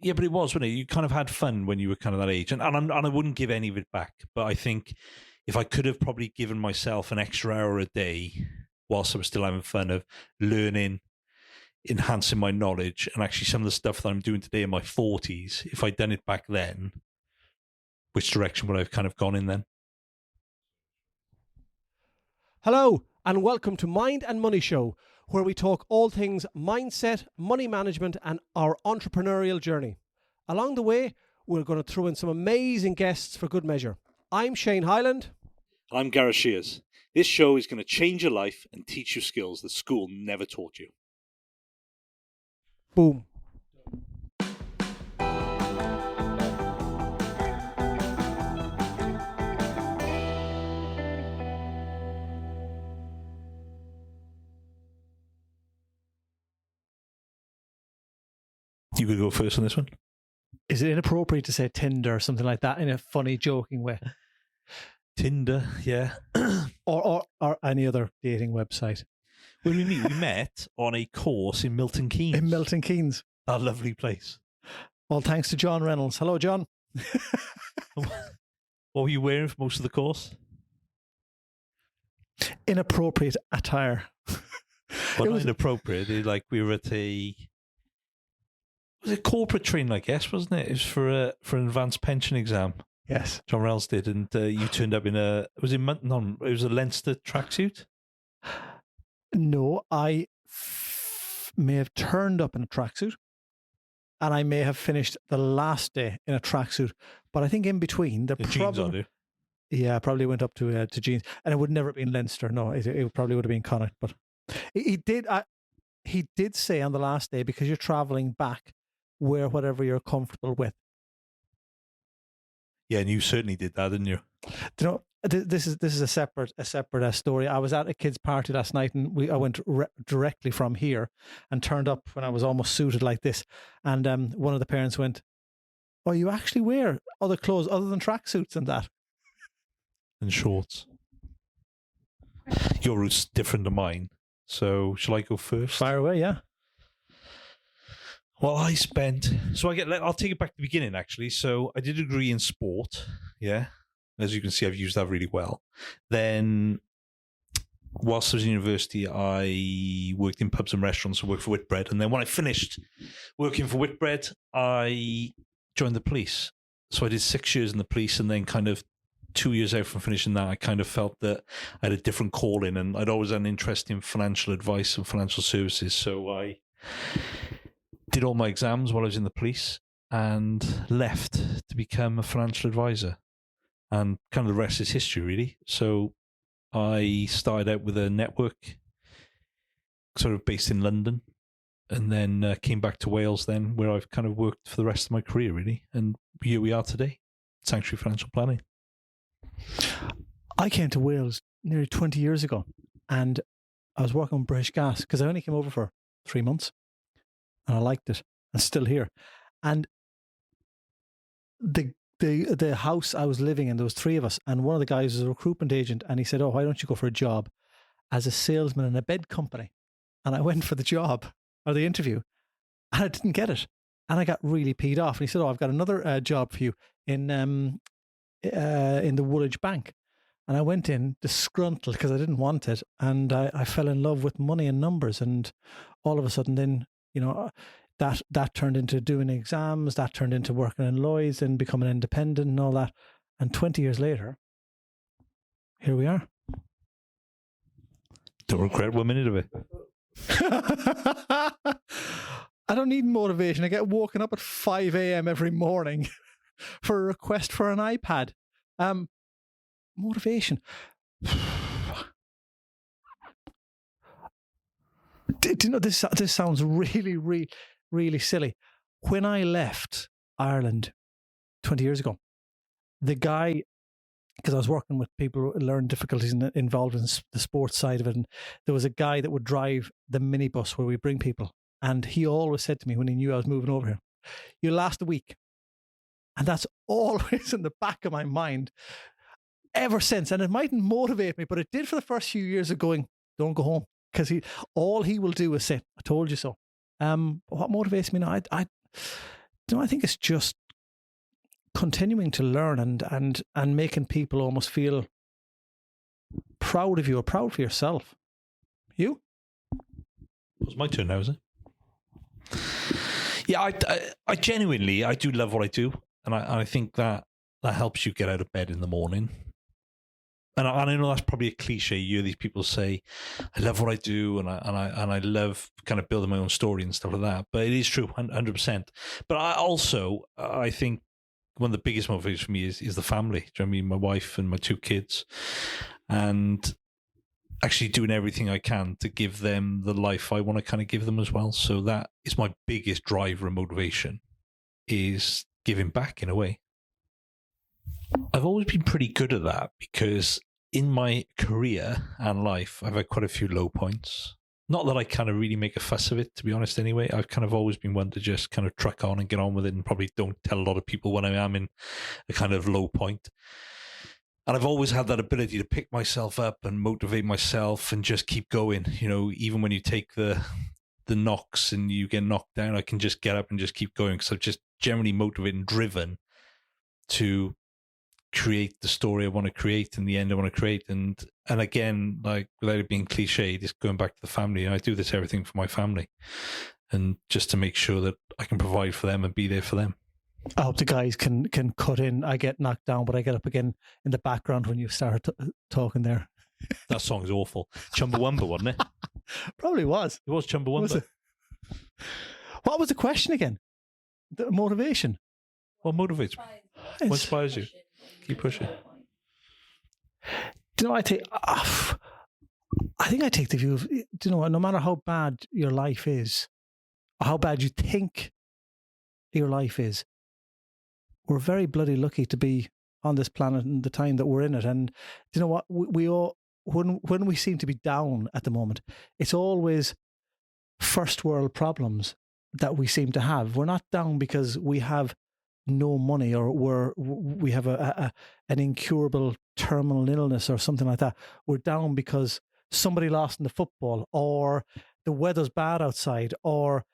Yeah, but it was, wasn't it? You kind of had fun when you were kind of that age. And I wouldn't give any of it back. But I think if I could have probably given myself an extra hour a day whilst I was still having fun of learning, enhancing my knowledge, and actually some of the stuff that I'm doing today in my 40s, if I'd done it back then, which direction would I have kind of gone in then? Hello, and welcome to Mind and Money Show, where we talk all things mindset, money management, and our entrepreneurial journey. Along the way, we're going to throw in some amazing guests for good measure. I'm Shane Hyland. I'm Gareth Shears. This show is going to change your life and teach you skills that school never taught you. Boom. You could go first on this one. Is it inappropriate to say Tinder or something like that in a funny, joking way? Tinder, yeah. or any other dating website. When we met on a course in Milton Keynes. In Milton Keynes. A lovely place. All thanks to John Reynolds. Hello, John. What were you wearing for most of the course? Inappropriate attire. Well, not inappropriate. Like we were at a... Was it corporate training, I guess, wasn't it? It was for an advanced pension exam. Yes. John Reynolds did, and you turned up in it was a Leinster tracksuit? No, I may have turned up in a tracksuit, and I may have finished the last day in a tracksuit, but I think in between... The jeans on you? Yeah, I probably went up to jeans, and it would never have been Leinster. No, it probably would have been Connacht, but he did say on the last day, because you're travelling back, wear whatever you're comfortable with. Yeah, and you certainly did that, didn't you? Do you know, this is a separate story. I was at a kid's party last night, and I went directly from here and turned up when I was almost suited like this. And one of the parents went, "Oh, you actually wear other clothes other than tracksuits and that?" And shorts. Your route's different to mine. So, shall I go first? Fire away, yeah. Well, I'll take it back to the beginning, actually. So, I did a degree in sport, yeah. As you can see, I've used that really well. Then, whilst I was in university, I worked in pubs and restaurants and worked for Whitbread. And then when I finished working for Whitbread, I joined the police. So, I did 6 years in the police, and then kind of 2 years out from finishing that, I kind of felt that I had a different calling, and I'd always had an interest in financial advice and financial services. So I did all my exams while I was in the police and left to become a financial advisor. And kind of the rest is history, really. So I started out with a network sort of based in London, and then came back to Wales then, where I've kind of worked for the rest of my career, really. And here we are today, Sanctuary Financial Planning. I came to Wales nearly 20 years ago, and I was working on British Gas because I only came over for 3 months, and I liked it. I'm still here. And the house I was living in, there was 3 of us, and one of the guys was a recruitment agent, and he said, "Oh, why don't you go for a job as a salesman in a bed company?" And I went for the job, or the interview, and I didn't get it. And I got really peed off. And he said, "Oh, I've got another job for you in the Woolwich Bank." And I went in disgruntled because I didn't want it, and I fell in love with money and numbers. And all of a sudden, then that turned into doing exams, that turned into working in Lloyd's and becoming independent and all that. And 20 years later, here we are. Don't regret 1 minute of it. I don't need motivation. I get woken up at 5 a.m. every morning for a request for an iPad. Motivation. Do you know, this sounds really, really silly. When I left Ireland 20 years ago, the guy, because I was working with people who learned difficulties involved in the sports side of it, and there was a guy that would drive the minibus where we bring people, and he always said to me when he knew I was moving over here, "You last a week." And that's always in the back of my mind ever since. And it mightn't motivate me, but it did for the first few years of going, "Don't go home." Because all he will do is say, "I told you so." What motivates me now? I think it's just continuing to learn and making people almost feel proud of you or proud for yourself. You? It was my turn now, is it? Yeah, I genuinely, I do love what I do, and I think that helps you get out of bed in the morning. And I know that's probably a cliche. You hear these people say, "I love what I do," and I love kind of building my own story and stuff like that. But it is true, 100%. But I think one of the biggest motivators for me is the family. Do you know what I mean? My wife and my 2 kids, and actually doing everything I can to give them the life I want to kind of give them as well. So that is my biggest driver and motivation, is giving back in a way. I've always been pretty good at that because in my career and life, I've had quite a few low points. Not that I kind of really make a fuss of it, to be honest, anyway. I've kind of always been one to just kind of truck on and get on with it, and probably don't tell a lot of people when I am in a kind of low point. And I've always had that ability to pick myself up and motivate myself and just keep going. You know, even when you take the knocks and you get knocked down, I can just get up and just keep going, because I'm just generally motivated and driven to create the story I want to create and the end I want to create. And again, like, without it being cliche, just going back to the family, and I do this everything for my family, and just to make sure that I can provide for them and be there for them. I hope the guys can cut in. I get knocked down, but I get up again in the background when you start talking there. That song is awful. Chumbawamba, wasn't it? Probably was. It was Chumbawamba. Was it? What was the question again? The motivation. What motivates me? What inspires you? Keep pushing. Do you know, I think I take the view of, do you know, no matter how bad your life is, or how bad you think your life is, we're very bloody lucky to be on this planet and the time that we're in it. And do you know what? We all, when we seem to be down at the moment, it's always first world problems that we seem to have. We're not down because we have no money, or we have an incurable terminal illness or something like that. We're down because somebody lost in the football, or the weather's bad outside, or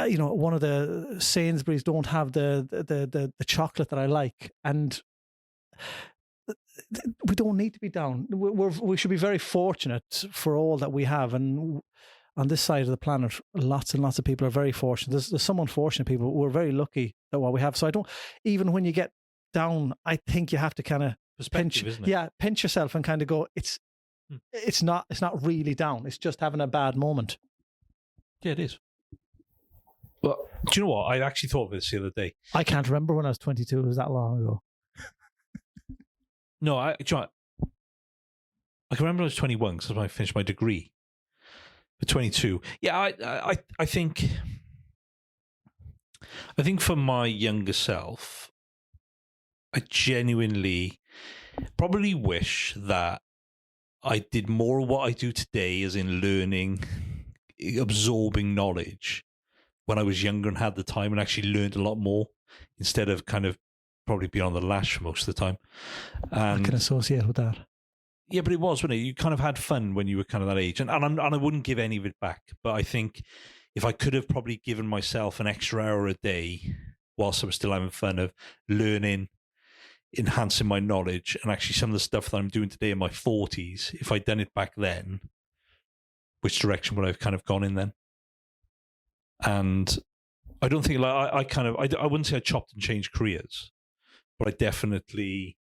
you know, one of the Sainsbury's don't have the chocolate that I like, and we don't need to be down. We should be very fortunate for all that we have, and on this side of the planet, lots and lots of people are very fortunate. There's some unfortunate people. We're very lucky at what we have. So I don't, even when you get down, I think you have to kind of pinch yourself and kind of go, it's not really down. It's just having a bad moment. Yeah, it is. Well, do you know what? I actually thought of this the other day. I can't remember when I was 22. It was that long ago. No, I can remember I was 21 because I finished my degree. 22. Yeah, I think for my younger self, I genuinely probably wish that I did more of what I do today, as in learning, absorbing knowledge, when I was younger and had the time and actually learned a lot more, instead of kind of probably being on the lash most of the time. And I can associate with that. Yeah, but it was, wasn't it? You kind of had fun when you were kind of that age. And I wouldn't give any of it back. But I think if I could have probably given myself an extra hour a day whilst I was still having fun of learning, enhancing my knowledge, and actually some of the stuff that I'm doing today in my 40s, if I'd done it back then, which direction would I have kind of gone in then? And I don't think, like, I wouldn't say I chopped and changed careers, but I definitely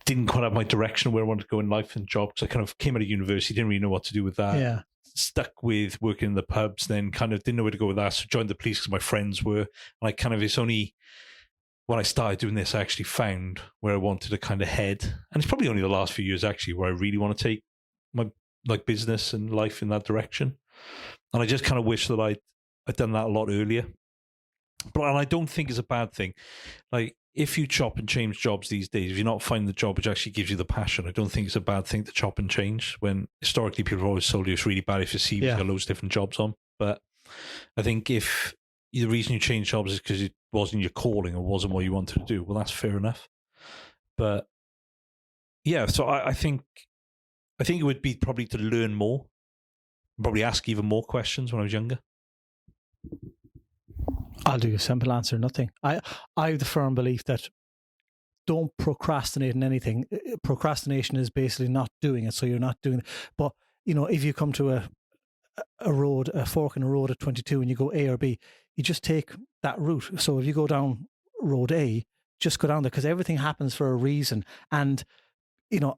didn't quite have my direction where I wanted to go in life and job, because I kind of came out of university, didn't really know what to do with that. Yeah. Stuck with working in the pubs, then kind of didn't know where to go with that. So joined the police because my friends were. And it's only when I started doing this, I actually found where I wanted to kind of head. And it's probably only the last few years actually where I really want to take my business and life in that direction. And I just kind of wish that I'd done that a lot earlier. And I don't think it's a bad thing. Like, if you chop and change jobs these days, if you're not finding the job which actually gives you the passion, I don't think it's a bad thing to chop and change, when historically people have always told you it's really bad if you see you've got loads of different jobs on. But I think if the reason you change jobs is because it wasn't your calling or wasn't what you wanted to do, well, that's fair enough. But yeah, so I think it would be probably to learn more, probably ask even more questions when I was younger. I'll do a simple answer, nothing. I have the firm belief that don't procrastinate in anything. Procrastination is basically not doing it, so you're not doing it. But, if you come to a fork in a road at 22 and you go A or B, you just take that route. So if you go down road A, just go down there, because everything happens for a reason. And,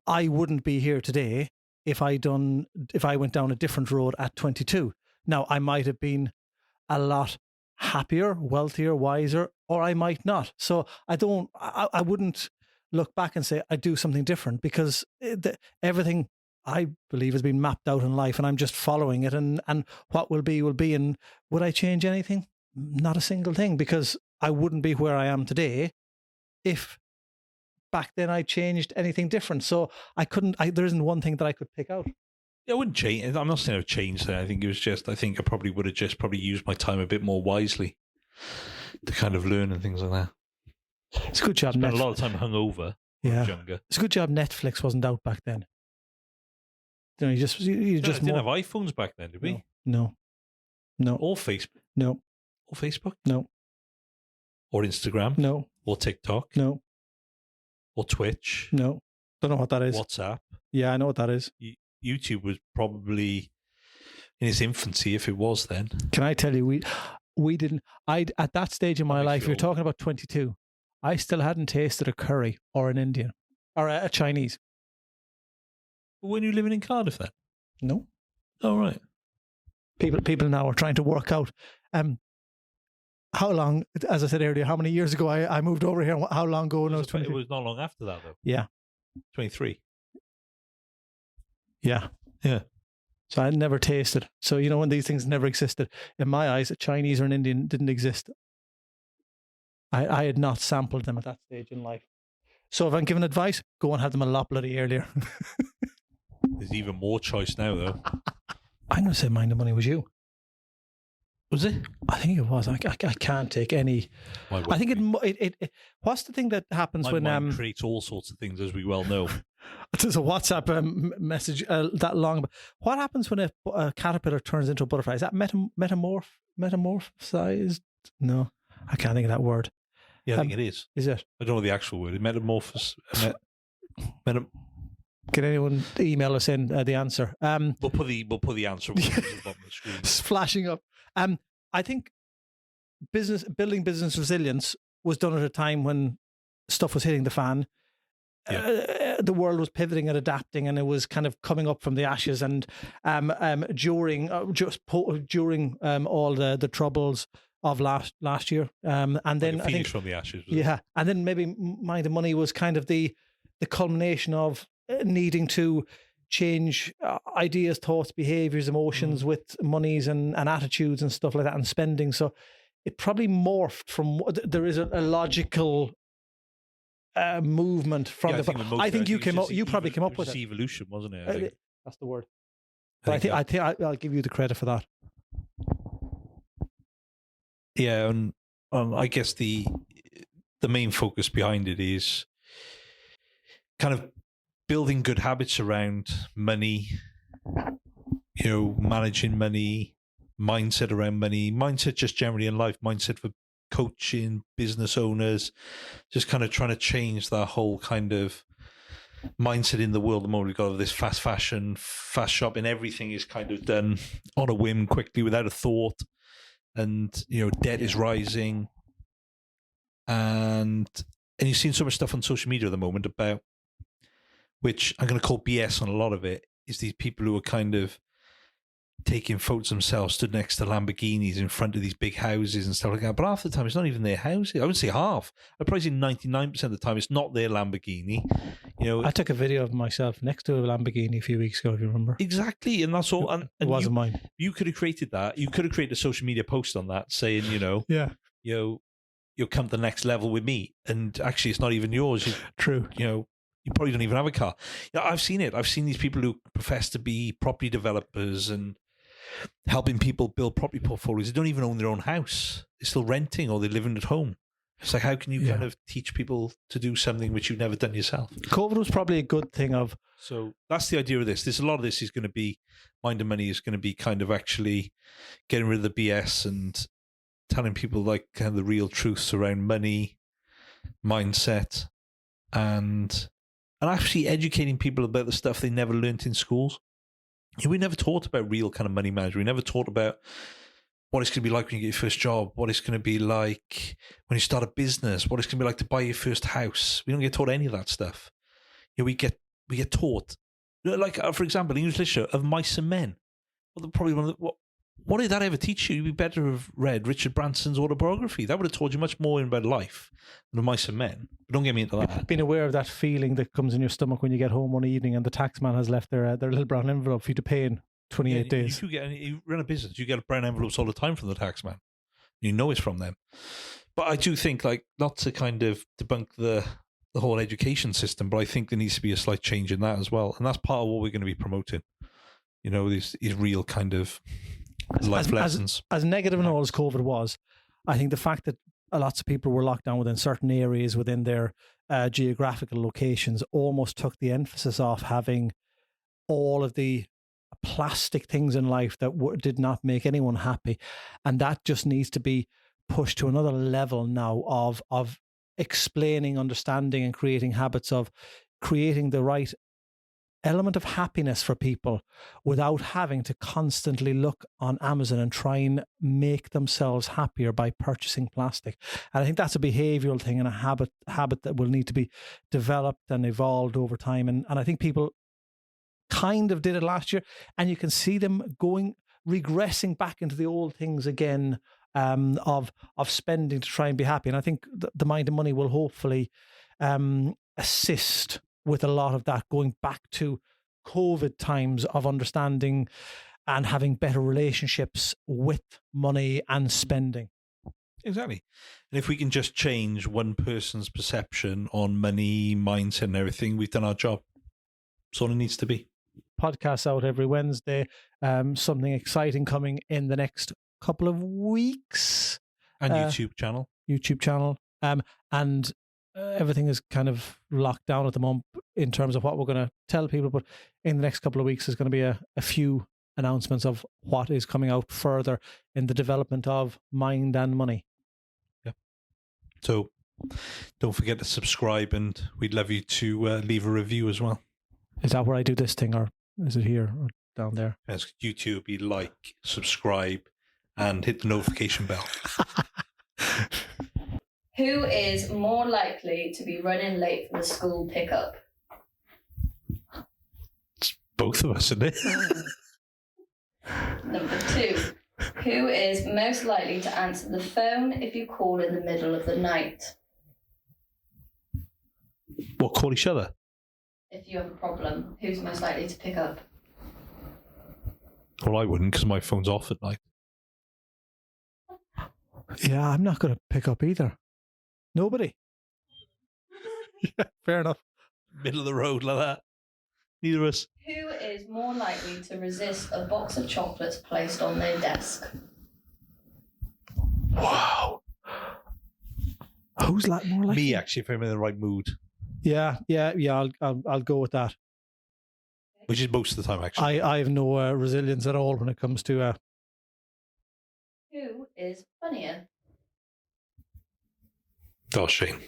I wouldn't be here today if I went down a different road at 22. Now, I might have been a lot happier, wealthier, wiser, or I might not. So I wouldn't look back and say I do something different, because everything I believe has been mapped out in life, and I'm just following it, and what will be will be. And would I change anything? Not a single thing, because I wouldn't be where I am today if back then I changed anything different. So there isn't one thing that I could pick out. I wouldn't change. I'm not saying I've changed that. I think I probably would have just used my time a bit more wisely to kind of learn and things like that. It's a good job. Spent a lot of time hungover when I was younger. It's a good job Netflix wasn't out back then. You just didn't have iPhones back then, did we? No. Or Facebook? No. Or Facebook? No. Or Instagram? No. Or TikTok? No. Or Twitch? No. Don't know what that is. WhatsApp? Yeah, I know what that is. YouTube was probably in its infancy, if it was then. Can I tell you, we didn't. At that stage in my life, you're talking about 22. I still hadn't tasted a curry or an Indian or a Chinese. When you living in Cardiff then? No. Oh, right. People now are trying to work out how long, as I said earlier, how many years ago I moved over here, how long ago when I was 20. It was not long after that, though. Yeah. 23. Yeah. Yeah. So I had never tasted. So, when these things never existed, in my eyes, a Chinese or an Indian didn't exist. I had not sampled them at that stage in life. So if I'm giving advice, go and have them a lot bloody earlier. There's even more choice now, though. I'm going to say Mind the Money was you. Was it? I think it was. I can't take any. I think it. What's the thing that happens when mind creates all sorts of things, as we well know. There's a WhatsApp message that long. What happens when a caterpillar turns into a butterfly? Is that metamorphosized? No, I can't think of that word. Yeah, I think it is. Is it? I don't know the actual word. Metamorphosis. Can anyone email us in the answer? We'll put the answer on the bottom of the screen. It's flashing up. I think building business resilience was done at a time when stuff was hitting the fan. Yeah. The world was pivoting and adapting, and it was kind of coming up from the ashes. And during all the troubles of last year, and then I think from the ashes. And then maybe Mind the Money was kind of the culmination of needing to change ideas, thoughts, behaviors, emotions with monies and attitudes and stuff like that, and spending. So it probably morphed from. There is a logical movement from I think you came up. You probably came up with it. Evolution, wasn't it? I think. That's the word. But I think I'll give you the credit for that. Yeah, and I guess the main focus behind it is kind of building good habits around money, managing money, mindset around money, mindset just generally in life, mindset for coaching, business owners, just kind of trying to change that whole kind of mindset in the world. The moment we've got this fast fashion, fast shopping, everything is kind of done on a whim, quickly, without a thought. And, debt is rising. And you've seen so much stuff on social media at the moment about, which I'm going to call BS on a lot of it, is these people who are kind of taking photos themselves stood next to Lamborghinis in front of these big houses and stuff like that. But half the time, it's not even their houses. I wouldn't say half. I'd probably say 99% of the time, it's not their Lamborghini. I took a video of myself next to a Lamborghini a few weeks ago, if you remember. Exactly, and that's all. And it wasn't mine. You could have created that. You could have created a social media post on that saying, you'll come to the next level with me. And actually, it's not even yours. True. You probably don't even have a car. I've seen it. I've seen these people who profess to be property developers and helping people build property portfolios. They don't even own their own house. They're still renting or they're living at home. It's like, how can you kind of teach people to do something which you've never done yourself? COVID was probably a good thing of... So that's the idea of this. A lot of this is going to be, Mind the Money is going to be kind of actually getting rid of the BS and telling people like kind of the real truths around money, mindset, and actually educating people about the stuff they never learnt in schools. We never taught about real kind of money management. We never taught about what it's going to be like when you get your first job, what it's going to be like when you start a business, what it's going to be like to buy your first house. We don't get taught any of that stuff. We get taught, like for example, English literature of mice and men. Well, probably what did that ever teach you? You'd be better to have read Richard Branson's autobiography. That would have taught you much more about life than mice and men. But don't get me into that. Being aware of that feeling that comes in your stomach when you get home one evening and the taxman has left their little brown envelope for you to pay in 28 days. You run a business, you get brown envelopes all the time from the taxman. You know it's from them. But I do think, like, not to kind of debunk the whole education system, but I think there needs to be a slight change in that as well. And that's part of what we're going to be promoting. These real kind of life lessons. As negative and all as COVID was, I think the fact that lots of people were locked down within certain areas within their geographical locations almost took the emphasis off having all of the plastic things in life that did not make anyone happy. And that just needs to be pushed to another level now of explaining, understanding, and creating habits of creating the right element of happiness for people without having to constantly look on Amazon and try and make themselves happier by purchasing plastic. And I think that's a behavioral thing and a habit that will need to be developed and evolved over time. And I think people kind of did it last year, and you can see them regressing back into the old things again, of spending to try and be happy. And I think the Mind and Money will hopefully assist with a lot of that, going back to COVID times of understanding and having better relationships with money and spending. Exactly. And if we can just change one person's perception on money, mindset and everything, we've done our job. That's all it needs to be. Podcasts out every Wednesday. Something exciting coming in the next couple of weeks. And YouTube channel. And everything is kind of locked down at the moment in terms of what we're going to tell people. But in the next couple of weeks, there's going to be a few announcements of what is coming out further in the development of Mind and Money. Yeah. So don't forget to subscribe, and we'd love you to leave a review as well. Is that where I do this thing, or is it here or down there? Yes, YouTube, you like, subscribe, and hit the notification bell. Who is more likely to be running late for the school pickup? It's both of us, isn't it? Number 2. Who is most likely to answer the phone if you call in the middle of the night? What, call each other? If you have a problem, who's most likely to pick up? Well, I wouldn't, because my phone's off at night. Yeah, I'm not going to pick up either. Nobody. Yeah, fair enough. Middle of the road like that. Neither of us. Who is more likely to resist a box of chocolates placed on their desk? Wow. Who's more likely? Me, actually, if I'm in the right mood. Yeah. I'll go with that. Which is most of the time, actually. I have no resilience at all when it comes to. Who is funnier? Oh, Shane.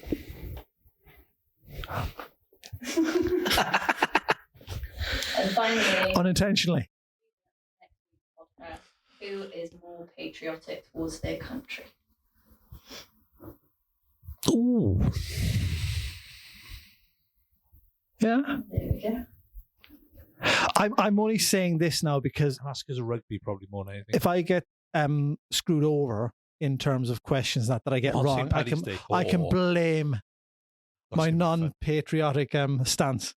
And finally, Unintentionally. who is more patriotic towards their country? Ooh. Yeah. There we go. I'm only saying this now because Oscars of rugby, probably more than anything. if I get screwed over in terms of questions that I get wrong, I can blame my non-patriotic stance.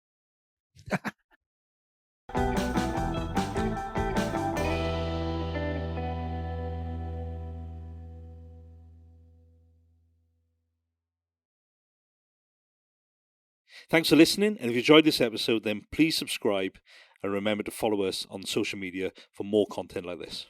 Thanks for listening, and if you enjoyed this episode, then please subscribe and remember to follow us on social media for more content like this.